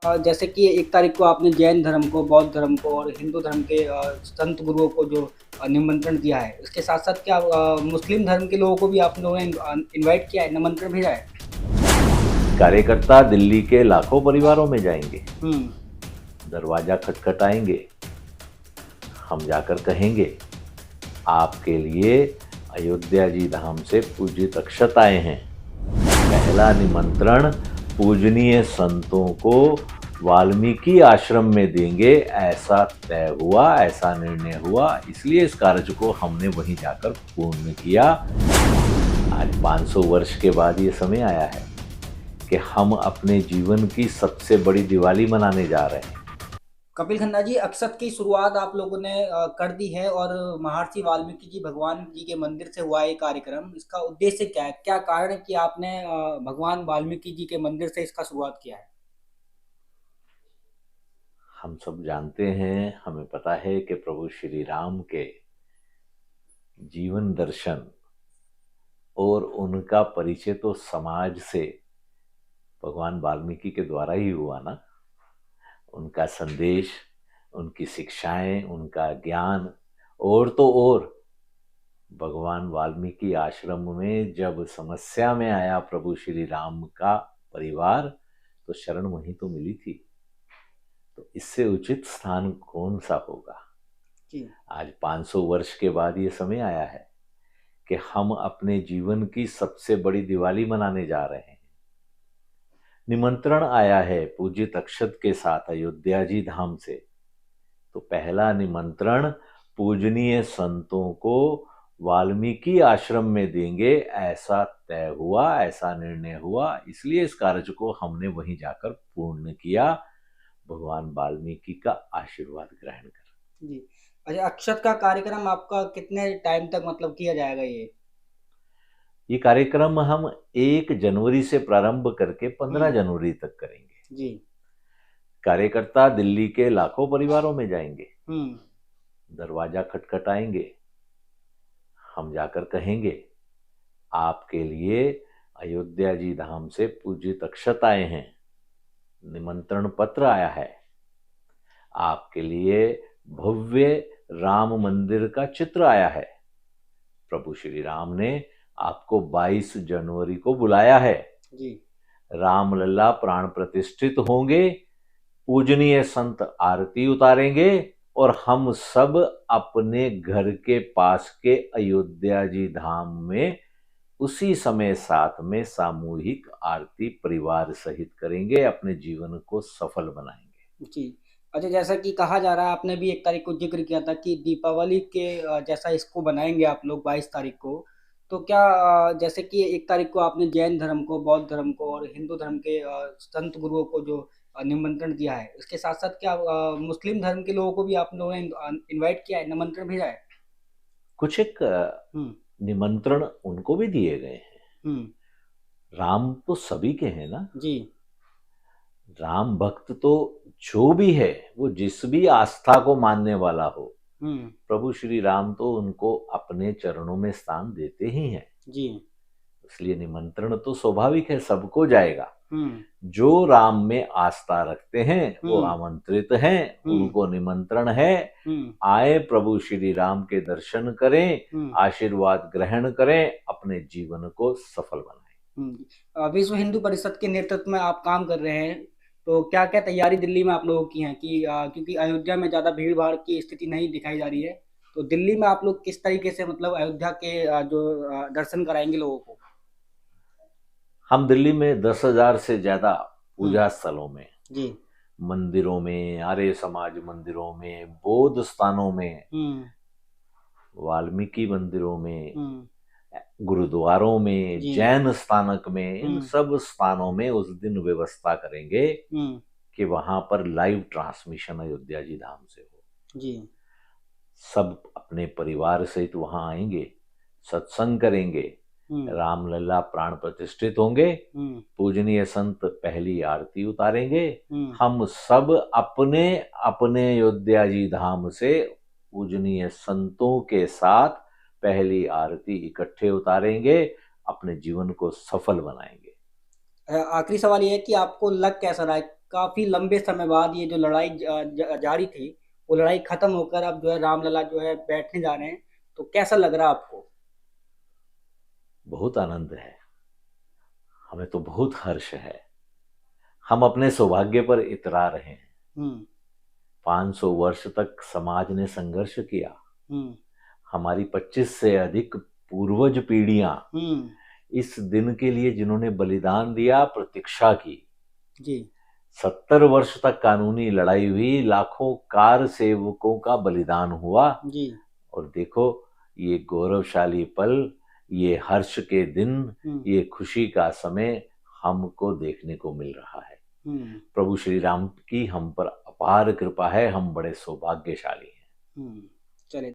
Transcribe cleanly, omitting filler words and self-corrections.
जैसे कि 1 तारीख को आपने जैन धर्म को, बौद्ध धर्म को और हिंदू धर्म के संत गुरुओं को जो निमंत्रण दिया है, इसके साथ-साथ क्या मुस्लिम धर्म के लोगों को भी आप लोगों ने इनवाइट किया है, निमंत्रण भेजा है? कार्यकर्ता दिल्ली के लाखों परिवारों में जाएंगे, हुँ, दरवाजा खटखटाएंगे, हम जाकर कहेंगे आपके लिए अयोध्या जी धाम से पूजित अक्षत आए हैं। पहला निमंत्रण पूजनीय संतों को वाल्मीकि आश्रम में देंगे, ऐसा तय हुआ, ऐसा निर्णय हुआ, इसलिए इस कार्य को हमने वहीं जाकर पूर्ण किया। आज 500 वर्ष के बाद ये समय आया है कि हम अपने जीवन की सबसे बड़ी दिवाली मनाने जा रहे हैं। कपिल खन्ना जी, अक्षत की शुरुआत आप लोगों ने कर दी है और महर्षि वाल्मीकि जी भगवान जी के मंदिर से हुआ ये कार्यक्रम। इसका उद्देश्य क्या है? क्या कारण है कि आपने भगवान वाल्मीकि जी के मंदिर से इसका शुरुआत किया है? हम सब जानते हैं, हमें पता है कि प्रभु श्री राम के जीवन दर्शन और उनका परिचय तो समाज से भगवान वाल्मीकि के द्वारा ही हुआ ना। उनका संदेश, उनकी शिक्षाएं, उनका ज्ञान, और तो और भगवान वाल्मीकि आश्रम में जब समस्या में आया प्रभु श्री राम का परिवार, तो शरण वहीं तो मिली थी। तो इससे उचित स्थान कौन सा होगा। जी। आज 500 वर्ष के बाद ये समय आया है कि हम अपने जीवन की सबसे बड़ी दिवाली मनाने जा रहे हैं। निमंत्रण आया है पूजित अक्षत के साथ अयोध्या जी धाम से। तो पहला निमंत्रण पूजनीय संतों को वाल्मीकि आश्रम में देंगे, ऐसा तय हुआ, ऐसा निर्णय हुआ, इसलिए इस कार्य को हमने वहीं जाकर पूर्ण किया, भगवान वाल्मीकि का आशीर्वाद ग्रहण कर। जी। अच्छा, अक्षत का कार्यक्रम आपका कितने टाइम तक मतलब किया जाएगा ये? ये कार्यक्रम हम 1 जनवरी से प्रारंभ करके 15 हुँ, जनवरी तक करेंगे। जी। कार्यकर्ता दिल्ली के लाखों परिवारों में जाएंगे, हुँ, दरवाजा खटखटाएंगे, हम जाकर कहेंगे आपके लिए अयोध्या जी धाम से पूजित अक्षत आए हैं, निमंत्रण पत्र आया है, आपके लिए भव्य राम मंदिर का चित्र आया है। प्रभु श्री राम ने आपको 22 जनवरी को बुलाया है। जी। रामलला प्राण प्रतिष्ठित होंगे, पूजनीय संत आरती उतारेंगे और हम सब अपने घर के पास के अयोध्या जी धाम में उसी समय साथ में सामूहिक आरती परिवार सहित करेंगे, अपने जीवन को सफल बनाएंगे। जी। अच्छा, जैसा कि कहा जा रहा है, आपने भी 1 तारीख को ज़िक्र किया था कि दीपावली के जैसा इसको बनाएँगे आप लोग 22 तारीख को। तो क्या जैसे कि 1 तारीख को आपने जैन धर्म को, बौद्ध धर्म को और हिंदू धर्म के संत गुरुओं को जो निमंत्रण दिया है, इसके साथ-साथ क्या मुस्लिम धर्म के लोगों को भी आप लोगों ने इनवाइट किया है, निमंत्रण भेजा है? कुछ एक हुँ, निमंत्रण उनको भी दिए गए हैं। हुँ। राम तो सभी के हैं ना। जी। राम भक्त तो जो भी है, वो जिस भी आस्था को मानने वाला हो, हुँ, प्रभु श्री राम तो उनको अपने चरणों में स्थान देते ही हैं। जी। इसलिए निमंत्रण तो स्वाभाविक है, सबको जाएगा। हुँ, जो राम में आस्था रखते हैं वो हुँ, आमंत्रित हैं, हुँ, उनको निमंत्रण है। हुँ, आए, प्रभु श्री राम के दर्शन करें, हुँ। आशीर्वाद ग्रहण करें, अपने जीवन को सफल बनाएं। विश्व हिंदू परिषद के नेतृत्व में आप काम कर रहे हैं, तो क्या-क्या तैयारी दिल्ली में आप लोगों की हैं कि क्योंकि अयोध्या में ज़्यादा भीड़-भाड़ की स्थिति नहीं दिखाई जा रही है, तो दिल्ली में आप लोग किस तरीके से मतलब अयोध्या के दर्शन कराएँगे लोगों को? हम दिल्ली में 10,000 से ज्यादा हुँ, पूजा स्थलों में, जी। मंदिरों में, आर्य समाज मंदिरों में, बौद्ध स्थानों में, हुँ, वाल्मीकि मंदिरों में, हुँ, गुरुद्वारों में, जी। जैन स्थानक में, इन हुँ, सब स्थानों में उस दिन व्यवस्था करेंगे हुँ, कि वहां पर लाइव ट्रांसमिशन अयोध्या जी धाम से हो। जी। सब अपने परिवार सहित वहां आएंगे, सत्संग करेंगे, हुँ, रामलला प्राण प्रतिष्ठित होंगे, हुँ, पूजनीय संत पहली आरती उतारेंगे, हुँ। हम सब अपने अपने अयोध्या जी धाम से पूजनीय संतों के साथ पहली आरती इकट्ठे उतारेंगे, अपने जीवन को सफल बनाएंगे। आखिरी सवाल ये है कि आपको लग कैसा रहा है? काफी लंबे समय बाद ये जो लड़ाई जारी थी, वो लड़ाई खत्म होकर अब जो है रामलला जो है बैठने जा रहे हैं, तो कैसा लग रहा है आपको? बहुत आनंद है। हमें तो बहुत हर्ष है। हम अपने सौभाग्य पर इतरा रहे हैं। हम्म। 500 वर्ष तक समाज ने संघर्ष किया। हम्म। हमारी 25 से अधिक पूर्वज पीढ़ियां हम्म। इस दिन के लिए जिन्होंने बलिदान दिया, प्रतीक्षा की। जी। 70 वर्ष तक कानूनी लड़ाई हुई, लाखों कार सेवकों का बलिदान हुआ। जी। और देखो, ये गौरवशाली पल, ये हर्ष के दिन, हम्म। ये खुशी का समय हमको देखने को मिल रहा है। हम्म। प्रभु श्री राम की हम पर अपार कृपा है। हम बड़े सौभाग्यशाली हैं। हम्म।